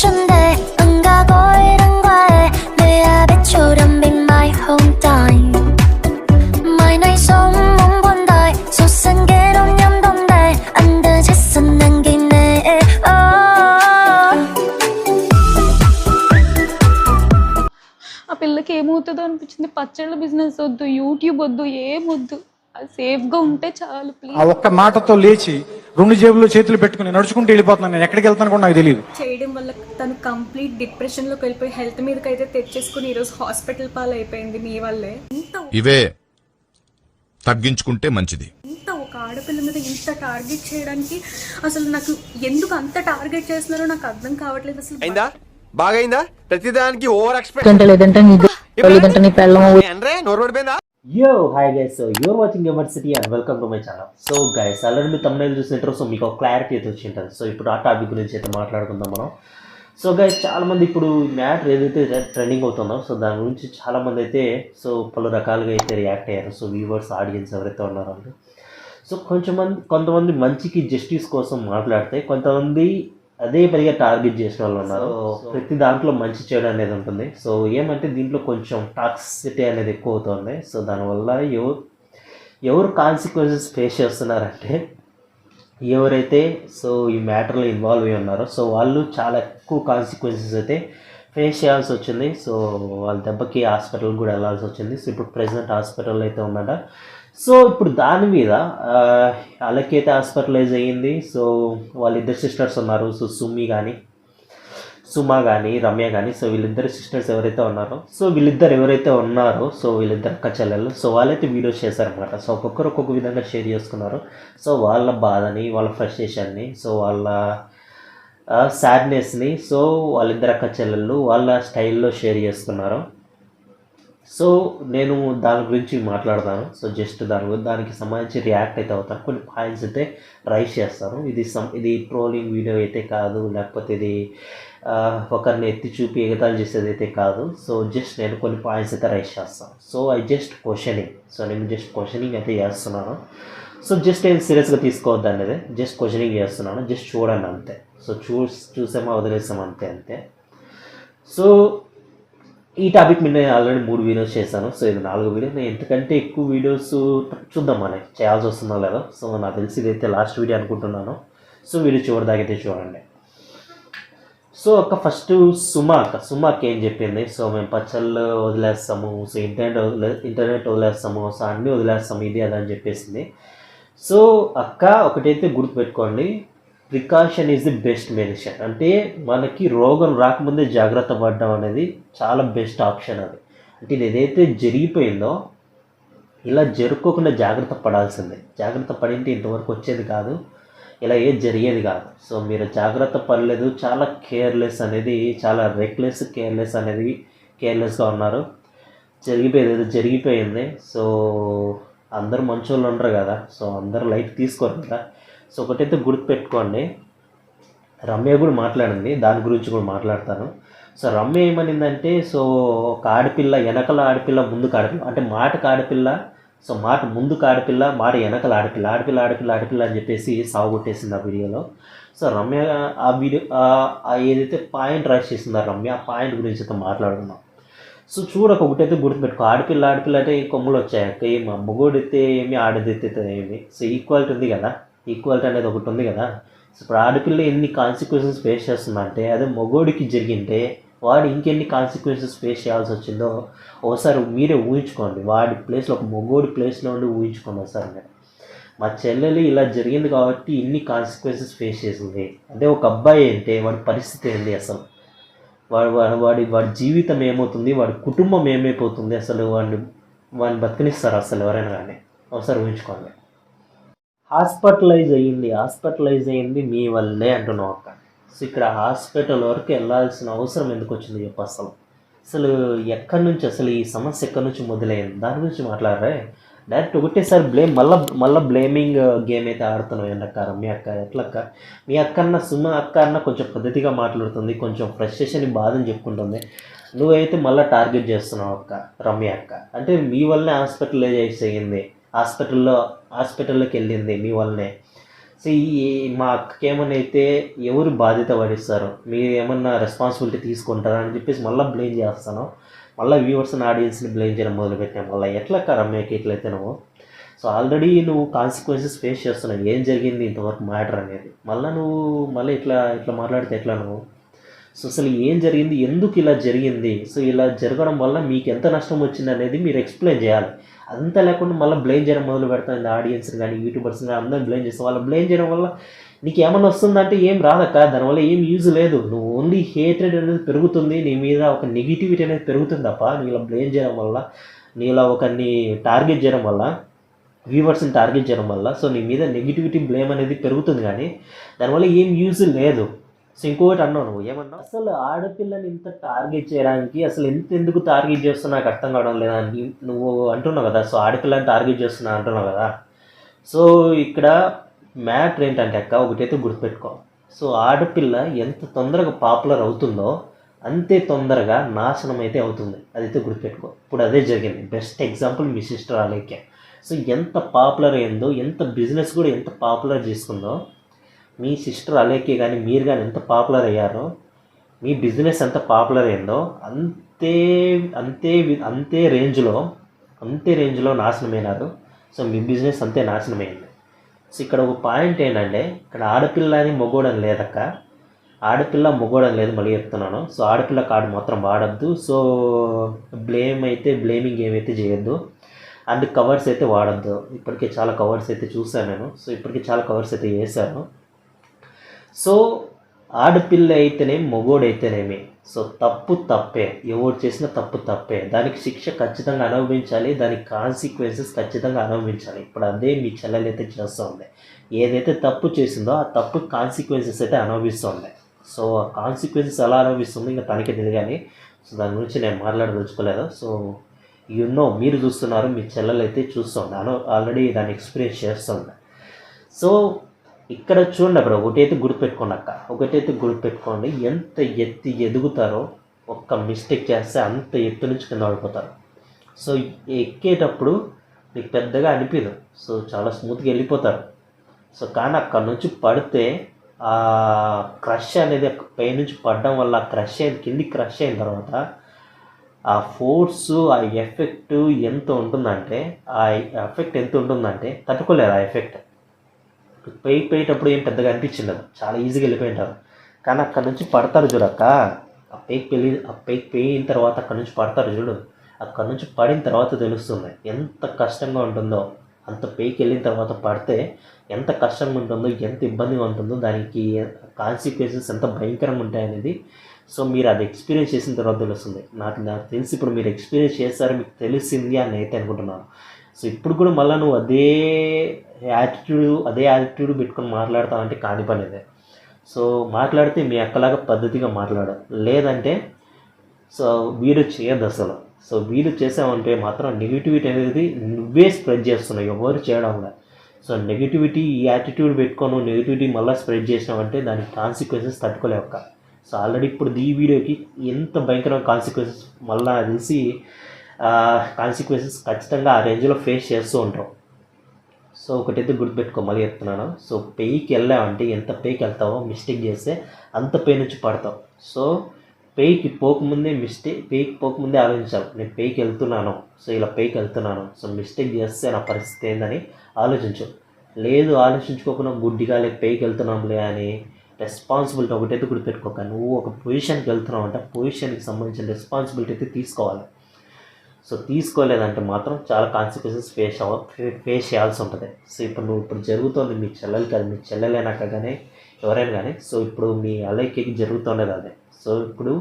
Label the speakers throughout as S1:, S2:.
S1: 어쩐데 안 가고 이런 거에 내 아비처럼 be my home time My night song 몽본다이 소생계로 냠동다이 안 되겠어 남기네
S2: ఆ పిల్లకి ఏమవుతుందో అనిపించింది. పచ్చళ్ళ బిజినెస్ వద్దు, యూట్యూబ్ వద్దు, ఏమొద్దు, సేఫ్ గా ఉంటే చాలు ప్లీజ్.
S3: ఆ ఒక్క మాటతో లేచి 2 జేబుల్లో చేతులు పెట్టుకుని నడుచుకుంటూ వెళ్ళిపోతున్నాను. నేను ఎక్కడికి వెళ్తాను కూడా నాకు తెలియదు.
S2: చేయడం వల్ల తను కంప్లీట్ డిప్రెషన్ లోకి వెళ్ళిపోయి హెల్త్ మీదకి అయితే తెచ్చేసుకుని ఈ రోజు హాస్పిటల్ పాలు అయిపోయింది మీ వల్లే.
S4: ఇవే తగ్గించుకుంటే మంచిది.
S2: ఇంత ఒక ఆడపిల్ల మీద ఇంత టార్గెట్ చేయడానికి అసలు నాకు ఎందుకు అంత టార్గెట్ చేస్తున్నారో నాకు అర్థం కావట్లేదు అసలు.
S5: అయిందా బాగైందా ప్రతిదానికి ఓవర్ ఎక్స్పెక్ట్ నోరు పడిపోయిందా.
S6: Yo, hi guys, so you're watching Emercity and welcome to my channel. So guys, already మీరు thumbnail చూసినట్టు సో మీకు ఒక క్లారిటీ అయితే వచ్చి ఉంటుంది. సో ఇప్పుడు ఆ టాపిక్ గురించి అయితే మాట్లాడుకుందాం మనం. సో గైస్, చాలామంది ఇప్పుడు మ్యాటర్ ఏదైతే ట్రెండింగ్ అవుతుందో సో దాని గురించి చాలామంది అయితే సో పలు రకాలుగా అయితే రియాక్ట్ అయ్యారు. సో వ్యూవర్స్, ఆడియన్స్ ఎవరైతే ఉన్నారో వాళ్ళు సో కొంతమంది మంచికి జస్టిస్ కోసం మాట్లాడితే కొంతమంది అదే పనిగా టార్గెట్ చేసిన వాళ్ళు ఉన్నారు. ప్రతి దాంట్లో మంచి చేయడం అనేది ఉంటుంది. సో ఏమంటే దీంట్లో కొంచెం టాక్సిసిటీ అనేది ఎక్కువ అవుతుంది. సో దానివల్ల ఎవరు కాన్సిక్వెన్సెస్ ఫేస్ చేస్తున్నారంటే ఎవరైతే సో ఈ మ్యాటర్లో ఇన్వాల్వ్ అయ్యి ఉన్నారో సో వాళ్ళు చాలా ఎక్కువ కాన్సిక్వెన్సెస్ అయితే ఫేస్ చేయాల్సి వచ్చింది. సో వాళ్ళ దెబ్బకి హాస్పిటల్ కూడా వెళ్ళాల్సి వచ్చింది. సో ఇప్పుడు ప్రెసెంట్ హాస్పిటల్ అయితే ఉన్నాడ. సో ఇప్పుడు దాని మీద వాళ్ళకైతే హాస్పిటలైజ్ అయ్యింది. సో వాళ్ళిద్దరు సిస్టర్స్ ఉన్నారు. సో సుమా కానీ రమ్య కానీ సో వీళ్ళిద్దరు సిస్టర్స్ ఎవరైతే ఉన్నారో సో వీళ్ళిద్దరు అక్క చెల్లెళ్ళు సో వాళ్ళైతే వీడియోస్ చేశారనమాట. సో ఒక్కొక్కరు ఒక్కొక్క విధంగా షేర్ చేసుకున్నారు. సో వాళ్ళ బాధని, వాళ్ళ ఫ్రస్ట్రేషన్ని, సో వాళ్ళ సాడ్నెస్ని సో వాళ్ళిద్దరు అక్క చెల్లెళ్ళు వాళ్ళ స్టైల్లో షేర్ చేసుకున్నారు. సో నేను దాని గురించి మాట్లాడతాను. సో జస్ట్ దానికి సంబంధించి రియాక్ట్ అయితే అవుతాను. కొన్ని పాయింట్స్ అయితే రైజ్ చేస్తాను. ఇది ట్రోలింగ్ వీడియో అయితే కాదు, లేకపోతే ఇది ఒకరిని ఎత్తి చూపి ఎగతాళి చేసేది అయితే కాదు. సో జస్ట్ నేను కొన్ని పాయింట్స్ అయితే రైజ్ చేస్తాను. సో నేను జస్ట్ క్వశ్చనింగ్ అయితే చేస్తున్నాను. సో జస్ట్ నేను సీరియస్గా తీసుకోవద్దు అనేది జస్ట్ క్వశ్చనింగ్ చేస్తున్నాను. జస్ట్ చూడండి అంతే. సో చూసామా వదిలేసామా అంతే. సో ఈ టాపిక్ మీద నేను ఆల్రెడీ 3 వీడియోస్ చేశాను. సో ఇది 4వ వీడియో. నేను ఎంతకంటే ఎక్కువ వీడియోస్ చూద్దాం మనకి చేయాల్సి వస్తుందో లేదో. సో నాకు తెలిసి ఇదైతే లాస్ట్ వీడియో అనుకుంటున్నాను. సో వీడియో చివరిదాకైతే చూడండి. సో ఫస్ట్ సుమాకి ఏం చెప్పింది. సో మేము పచ్చళ్ళు వదిలేస్తాము, సో ఇంటర్నెట్ వదిలేస్తాము, సో అన్నీ వదిలేస్తాము, ఇది అదని చెప్పేసింది. సో అక్క ఒకటైతే గుర్తుపెట్టుకోండి, precaution is the best medicine. అంటే మనకి రోగం రాకముందే జాగ్రత్త పడడం అనేది చాలా బెస్ట్ ఆప్షన్. అది అంటే ఇది ఏదైతే జరిగిపోయిందో ఇలా జరుపుకోకుండా జాగ్రత్త పడాల్సిందే. జాగ్రత్త పడింటే ఇంతవరకు వచ్చేది కాదు, ఇలా ఏది జరిగేది కాదు. సో మీరు జాగ్రత్త పడలేదు, చాలా చాలా కేర్లెస్గా ఉన్నారు. జరిగిపోయింది. సో అందరూ మంచోళ్ళు ఉండరు కదా, సో అందరూ లైట్ తీసుకోరు కదా. సో ఒకటైతే గుర్తుపెట్టుకోండి, రమ్య కూడా మాట్లాడింది, దాని గురించి కూడా మాట్లాడతాను. సో రమ్య ఏమనిందంటే సో ఒక ఆడపిల్ల వెనకల ఆడపిల్ల ముందుకు ఆడపిల్ల, అంటే మాటకు ఆడపిల్ల, సో మాట ముందుకు ఆడపిల్ల, మాట వెనకల ఆడపిల్ల అని చెప్పేసి సాగుకొట్టేసింది ఆ వీడియోలో. సో రమ్య ఆ వీడియో ఏదైతే పాయింట్ రైస్ చేసిందో రమ్య, ఆ పాయింట్ గురించి అయితే మాట్లాడుకున్నాం. సో ఒకటైతే గుర్తుపెట్టుకో, ఆడపిల్ల అంటే కొమ్ములు వచ్చాయి, ఏమి మగోడితే ఏమి, ఆడదైతే ఏమి. సో ఈక్వాలిటీ ఉంది కదా, ఈక్వాలిటీ అనేది ఒకటి ఉంది కదా. సో ఇప్పుడు ఆడపిల్ల ఎన్ని కాన్సిక్వెన్సెస్ ఫేస్ చేస్తుందంటే అదే మగోడికి జరిగింటే వాడు ఇంకెన్ని కాన్సిక్వెన్సెస్ ఫేస్ చేయాల్సి వచ్చిందో ఒకసారి మీరే ఊహించుకోండి. వాడి ప్లేస్లో, ఒక మగోడి ప్లేస్లో ఉండి ఊహించుకోండి ఒకసారి మీరు. మా చెల్లెలు ఇలా జరిగింది కాబట్టి ఇన్ని కాన్సిక్వెన్సెస్ ఫేస్ చేసింది. అదే ఒక అబ్బాయి అంటే వాడి పరిస్థితి ఏంటి అసలు, వాడి జీవితం ఏమవుతుంది, వాడి కుటుంబం ఏమైపోతుంది, అసలు వాడిని బతికనిస్తారు అసలు ఎవరైనా కానీ. ఒకసారి ఊహించుకోండి. హాస్పిటలైజ్ అయ్యింది మీ వల్లే అంటున్నావు అక్క. సో ఇక్కడ హాస్పిటల్ వరకు వెళ్ళాల్సిన అవసరం ఎందుకు వచ్చింది చెప్పు. అసలు ఎక్కడి నుంచి, అసలు ఈ సమస్య ఎక్కడి నుంచి మొదలైంది దాని గురించి మాట్లాడరే. డైరెక్ట్ ఒకటేసారి మళ్ళీ బ్లేమింగ్ గేమ్ అయితే ఆడుతున్నావు అక్క. మీ అక్క ఎట్లక్క, మీ అక్క అన్న సుమ అక్క అన్న కొంచెం పద్ధతిగా మాట్లాడుతుంది, కొంచెం ఫ్రస్ట్రేషన్ బాధని చెప్పుకుంటుంది. నువ్వైతే మళ్ళీ టార్గెట్ చేస్తున్నావు అక్క, రమ్య అక్క. అంటే మీ వల్లనే హాస్పిటలైజ్ అయ్యింది, హాస్పిటల్లోకి వెళ్ళింది మీ వల్లనే. సో మా అక్కకి ఏమన్నా అయితే ఎవరు బాధ్యత వహిస్తారు, మీరు ఏమన్నా రెస్పాన్సిబిలిటీ తీసుకుంటారా అని చెప్పేసి మళ్ళీ బ్లేమ్ చేస్తాను. మళ్ళీ వ్యూవర్స్ని ఆడియన్స్ని బ్లేమ్ చేయడం మొదలుపెట్టాను. మళ్ళీ ఎట్లా రమ్యకి ఇట్లయితే నువ్వు సో ఆల్రెడీ నువ్వు కాన్సిక్వెన్సెస్ ఫేస్ చేస్తున్నావు, ఏం జరిగింది ఇంతవరకు మ్యాటర్ అనేది, మళ్ళీ ఇట్లా మాట్లాడితే ఎట్లా నువ్వు? సో అసలు ఏం జరిగింది, ఎందుకు ఇలా జరిగింది, సో ఇలా జరగడం వల్ల మీకు ఎంత నష్టం వచ్చింది అనేది మీరు ఎక్స్ప్లెయిన్ చేయాలి. అంతా లేకుండా మళ్ళీ బ్లేమ్ చేయడం మొదలు పెడతాను. ఆడియన్స్ని కానీ యూట్యూబర్స్ని కానీ అందరిని బ్లేమ్ చేస్తాం. వాళ్ళ బ్లేమ్ చేయడం వల్ల నీకు ఏమన్నా వస్తుందంటే ఏం రాదక్క, దానివల్ల ఏం యూజ్ లేదు. నువ్వు ఓన్లీ హేట్రెడ్ అనేది పెరుగుతుంది, నీ మీద ఒక నెగిటివిటీ అనేది పెరుగుతుంది తప్ప నీ ఇలా బ్లేమ్ చేయడం వల్ల, నీ ఇలా ఒకరిని టార్గెట్ చేయడం వల్ల, వ్యూవర్స్ని టార్గెట్ చేయడం వల్ల సో నీ మీద నెగిటివిటీ బ్లేమ్ అనేది పెరుగుతుంది, కానీ దానివల్ల ఏం యూజ్ లేదు. సో ఇంకొకటి అన్నావు, నువ్వు ఏమన్నావు, అసలు ఆడపిల్లని ఇంత టార్గెట్ చేయడానికి అసలు ఎందుకు టార్గెట్ చేస్తున్నా నాకు అర్థం కావడం లేదా నువ్వు అంటున్నావు కదా. సో ఆడపిల్లని టార్గెట్ చేస్తున్నా అంటున్నావు కదా. సో ఇక్కడ మ్యాటర్ ఏంటంటే అక్క, ఒకటైతే గుర్తుపెట్టుకో, సో ఆడపిల్ల ఎంత తొందరగా పాపులర్ అవుతుందో అంతే తొందరగా నాశనం అయితే అవుతుంది. అదైతే గుర్తుపెట్టుకో. ఇప్పుడు అదే జరిగింది. బెస్ట్ ఎగ్జాంపుల్ మీ సిస్టర్ అలేఖ్య. సో ఎంత పాపులర్ అయిందో, ఎంత బిజినెస్ కూడా ఎంత పాపులర్ చేసుకుందో, మీ సిస్టర్ అలేఖ్య కానీ మీరు కానీ ఎంత పాపులర్ అయ్యారో, మీ బిజినెస్ ఎంత పాపులర్ అయిందో అంతే అంతే అంతే రేంజ్లో నాశనమైనారు. సో మీ బిజినెస్ అంతే నాశనమైంది. సో ఇక్కడ ఒక పాయింట్ ఏంటంటే, ఇక్కడ ఆడపిల్ల అని మొగోడని లేదక్క, ఆడపిల్ల మొగోడని లేదు, మళ్ళీ చెప్తున్నాను. సో ఆడపిల్ల కార్డు మాత్రం వాడద్దు. సో బ్లేమింగ్ ఏమైతే చేయొద్దు, అండ్ కవర్స్ అయితే వాడద్దు. ఇప్పటికే చాలా కవర్స్ అయితే చూశాను నేను. సో ఇప్పటికే చాలా కవర్స్ అయితే చేశాను. సో ఆడపిల్ల అయితేనేమి మొగోడైతేనేమి సో తప్పు తప్పే, ఎవరు చేసిన తప్పు తప్పే, దానికి శిక్ష ఖచ్చితంగా అనుభవించాలి, దానికి కాన్సిక్వెన్సెస్ ఖచ్చితంగా అనుభవించాలి. ఇప్పుడు అదే మీ చెల్లెలు అయితే చేస్తూ ఉంది. ఏదైతే తప్పు చేసిందో ఆ తప్పు కాన్సిక్వెన్సెస్ అయితే అనుభవిస్తుంది. సో ఆ కాన్సిక్వెన్సెస్ ఎలా అనుభవిస్తుందో ఇంకా తనకి తెలియదు, కానీ సో దాని గురించి నేను మాట్లాడదలుచుకోలేదు. సో మీరు చూస్తున్నారు, మీ చెల్లెలు అయితే చూస్తుంది, ఆల్రెడీ దాన్ని ఎక్స్పీరియన్స్ చేస్తుంది. సో ఇక్కడ చూడండి, అక్కడ ఒకటైతే గుర్తుపెట్టుకోండి, ఎంత ఎదుగుతారో ఒక్క మిస్టేక్ చేస్తే అంత ఎత్తు నుంచి కింద పడిపోతారు. సో ఎక్కేటప్పుడు మీకు పెద్దగా అనిపించదు, సో చాలా స్మూత్గా వెళ్ళిపోతారు. సో కానీ అక్కడ నుంచి పడితే ఆ క్రష్ అనేది పైనుంచి పడడం వల్ల కిందికి క్రష్ అయిన తర్వాత ఆ ఫోర్సు, ఆ ఎఫెక్ట్ ఎంత ఉంటుందంటే తట్టుకోలేరు ఆ ఎఫెక్ట్. పోయేటప్పుడు ఏం పెద్దగా అనిపించింది, చాలా ఈజీగా వెళ్ళిపోయింటారు. కానీ అక్కడ నుంచి పడతారు చూడక్క, ఆ పైకి పోయిన తర్వాత అక్కడ నుంచి పడతారు చూడు, అక్కడ నుంచి పడిన తర్వాత తెలుస్తుంది ఎంత కష్టంగా ఉంటుందో. అంత పైకి వెళ్ళిన తర్వాత పడితే ఎంత కష్టంగా ఉంటుందో, ఎంత ఇబ్బందిగా ఉంటుందో, దానికి కాన్సిక్వెన్సెస్ ఎంత భయంకరంగా ఉంటాయనేది సో మీరు అది ఎక్స్పీరియన్స్ చేసిన తర్వాత తెలుస్తుంది. నాకు తెలిసి ఇప్పుడు మీరు ఎక్స్పీరియన్స్ చేస్తారు, మీకు తెలిసింది అని అయితే అనుకుంటున్నాను. సో ఇప్పుడు కూడా మళ్ళీ నువ్వు అదే యాటిట్యూడ్ పెట్టుకొని మాట్లాడతావంటే కాని పని అదే. సో మాట్లాడితే మీ అక్కలాగా పద్ధతిగా మాట్లాడు, లేదంటే సో వీడియో చేయొద్దు అసలు. సో వీడియో చేసామంటే మాత్రం నెగిటివిటీ అనేది నువ్వే స్ప్రెడ్ చేస్తున్నావు, ఎవరు చేయడంగా. సో నెగిటివిటీ ఈ యాటిట్యూడ్ పెట్టుకొని నెగిటివిటీ మళ్ళీ స్ప్రెడ్ చేసినావంటే దానికి కాన్సిక్వెన్సెస్ తట్టుకోలేక. సో ఆల్రెడీ ఇప్పుడు ఈ వీడియోకి ఎంత భయంకరమైన కాన్సిక్వెన్సెస్ మళ్ళీ తెలిసి కాన్సిక్వెన్సెస్ ఖచ్చితంగా ఆ రేంజ్లో ఫేస్ చేస్తూ ఉంటాం. సో ఒకటైతే గుర్తుపెట్టుకో, మళ్ళీ చెప్తున్నాను. సో పెయికి వెళ్ళావంటే ఎంత పెయికి వెళ్తావో, మిస్టేక్ చేస్తే అంత పై నుంచి పడతావు. సో పెయికి పోకముందే ఆలోచించాలి, నేను పెయికి వెళ్తున్నాను, సో ఇలా పెయికి వెళ్తున్నాను, సో మిస్టేక్ చేస్తే నా పరిస్థితి ఏందని ఆలోచించు. లేదు ఆలోచించుకోకుండా గుడ్డిగా పెయికి వెళ్తున్నాంలే అని రెస్పాన్సిబిలిటీ ఒకటైతే గుర్తుపెట్టుకోక, నువ్వు ఒక పొజిషన్కి వెళ్తున్నావు అంటే పొజిషన్కి సంబంధించిన రెస్పాన్సిబిలిటీ అయితే తీసుకోవాలి. సో తీసుకోలేదంటే మాత్రం చాలా కాన్సిక్వెన్సెస్ ఫేస్ చేయాల్సి ఉంటుంది. సో ఇప్పుడు జరుగుతుంది మీ చెల్లెలకి, అది మీ చెల్లెలైనాక కానీ ఎవరైనా కానీ, సో ఇప్పుడు మీ అలైక్యకి జరుగుతుండేది అదే. సో ఇప్పుడు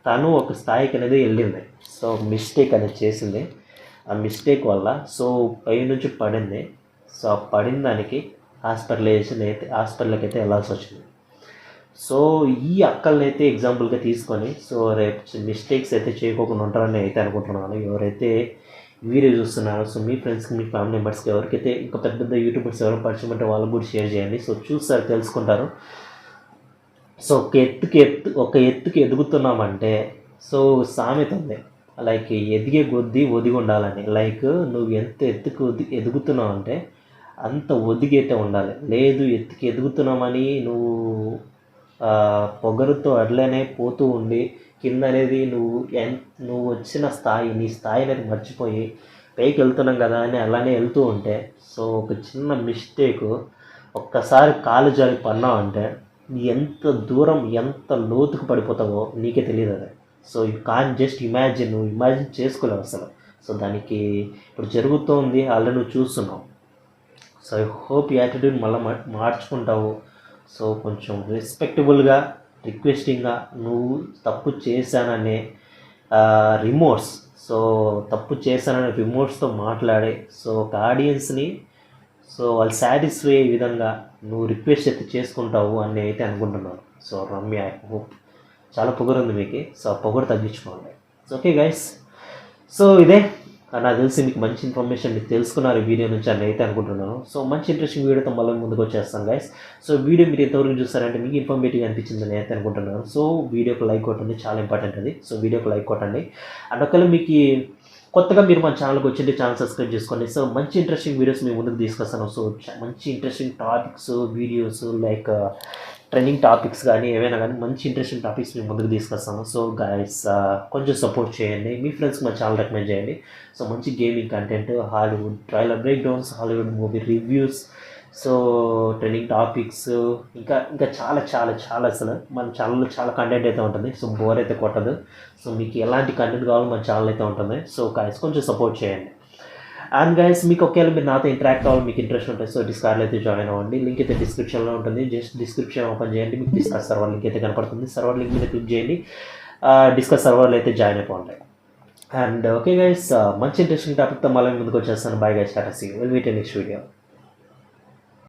S6: తను ఒక స్థాయికి అనేది వెళ్ళింది, సో మిస్టేక్ అనేది చేసింది, ఆ మిస్టేక్ వల్ల సో పైనుంచి పడింది. సో ఆ పడిన దానికి హాస్పిటల్కి అయితే వెళ్ళాల్సి వచ్చింది. సో ఈ అక్కల్ని అయితే ఎగ్జాంపుల్గా తీసుకొని సో రేపు మిస్టేక్స్ అయితే చేయకోకుండా ఉంటారని అయితే అనుకుంటున్నాను. ఎవరైతే వీడియో చూస్తున్నారో సో మీ ఫ్రెండ్స్కి, మీ ఫ్యామిలీ మెంబర్స్కి, ఎవరికైతే ఇంకా పెద్ద పెద్ద యూట్యూబర్స్ ఎవరు పరిచయం అంటే వాళ్ళకు కూడా షేర్ చేయండి. సో చూస్తారు, తెలుసుకుంటారు. సో ఒక ఎత్తుకి ఎదుగుతున్నామంటే సో సామెత ఉంది, లైక్ ఎదిగే కొద్దీ ఒదిగి ఉండాలని. లైక్ నువ్వు ఎంత ఎత్తుకు ఎదుగుతున్నావు అంటే అంత ఒదిగైతే ఉండాలి. లేదు ఎదుగుతున్నామని నువ్వు పొగరుతో అట్లనే పోతూ ఉండి కింద అనేది నువ్వు వచ్చిన స్థాయి, నీ స్థాయి అనేది మర్చిపోయి పైకి వెళ్తున్నాం కదా అని అలానే వెళ్తూ ఉంటే, సో ఒక చిన్న మిస్టేకు ఒక్కసారి కాలు జారి పన్నావు అంటే ఎంత దూరం ఎంత లోతుకు పడిపోతావో నీకే తెలియదు అది. So you can just imagine, నువ్వు ఇమాజిన్ చేసుకోలేవు అసలు. సో దానికి ఇప్పుడు జరుగుతోంది, ఆల్రెడీ నువ్వు చూస్తున్నావు. సో ఐ హోప్ ఈ యాటిట్యూడ్ మళ్ళీ మార్చుకుంటావు. సో కొంచెం రెస్పెక్టబుల్గా, రిక్వెస్టింగ్గా నువ్వు తప్పు చేశాననే రిమోర్స్, సో తప్పు చేశాననే రిమోర్స్తో మాట్లాడే, సో ఒక ఆడియన్స్ని సో వాళ్ళు సాటిస్ఫై అయ్యే విధంగా నువ్వు రిక్వెస్ట్ అయితే చేసుకుంటావు అని అయితే అనుకుంటున్నాను. సో రమ్య, ఐ హోప్ చాలా పొగరు ఉంది మీకు, సో ఆ పొగరు తగ్గించుకోండి. ఓకే గైస్, సో ఇదే నాకు తెలిసి మీకు మంచి ఇన్ఫర్మేషన్ మీకు తెలుసుకున్నారు ఈ వీడియో నుంచి అని అయితే అనుకుంటున్నాను. సో మంచి ఇంట్రెస్టింగ్ వీడియోతో మళ్ళీ ముందుకు వచ్చేస్తాను గైస్. సో వీడియో మీరు ఎంతవరకు చూస్తారంటే మీకు ఇన్ఫర్మేటివ్ అనిపించిందని అయితే అనుకుంటున్నాను. సో వీడియోకి లైక్ కొట్టండి, చాలా ఇంపార్టెంట్ అది. సో వీడియోకి లైక్ కొట్టండి. అండ్ ఒకవేళ మీకు కొత్తగా మీరు మన ఛానల్కి వచ్చింటే ఛానల్ సబ్స్క్రైబ్ చేసుకోండి. సో మంచి ఇంట్రెస్టింగ్ వీడియోస్ మేము ముందుకు తీసుకొస్తాను. సో మంచి interesting topics, videos like trending topics కానీ ఏవైనా కానీ మంచి ఇంట్రెస్టింగ్ టాపిక్స్ మేము ముందుకు తీసుకొస్తాము. సో గైస్ కొంచెం సపోర్ట్ చేయండి, మీ ఫ్రెండ్స్కి మా ఛానల్ రికమెండ్ చేయండి. సో మంచి gaming content, Hollywood trailer break downs, Hollywood movie reviews, so trending topics, ఇంకా ఇంకా చాలా చాలా చాలా అసలు మన ఛానల్లో చాలా కంటెంట్ అయితే ఉంటుంది. సో బోర్ అయితే కొట్టదు. సో మీకు ఎలాంటి కంటెంట్ కావాలో మన ఛానల్ అయితే ఉంటుంది. సో గైస్ కొంచెం సపోర్ట్ చేయండి. అండ్ గైస్ మీకు ఒకవేళ మీరు నాతో ఇంటరాక్ట్ అవ్వాలి, మీకు ఇంట్రెస్ట్ ఉంటుంది, సో డిస్కార్డ్లో అయితే జాయిన్ అవ్వండి. లింక్ అయితే డిస్క్రిప్షన్లో ఉంటుంది. జస్ట్ డిస్క్రిప్షన్ ఓపెన్ చేయండి, మీకు డిస్కస్ సర్వర్ లింక్ అయితే కనపడుతుంది. సర్వర్ లింక్ మీద క్లిక్ చేయండి, డిస్కస్ సర్వర్లో అయితే జాయిన్ అయిపోండి. అండ్ ఓకే గైస్, మంచి ఇంట్రెస్టింగ్ టాపిక్తో మళ్ళీ ముందుకు వచ్చేస్తాను. Bye guys, tata, see you, will meet in next video.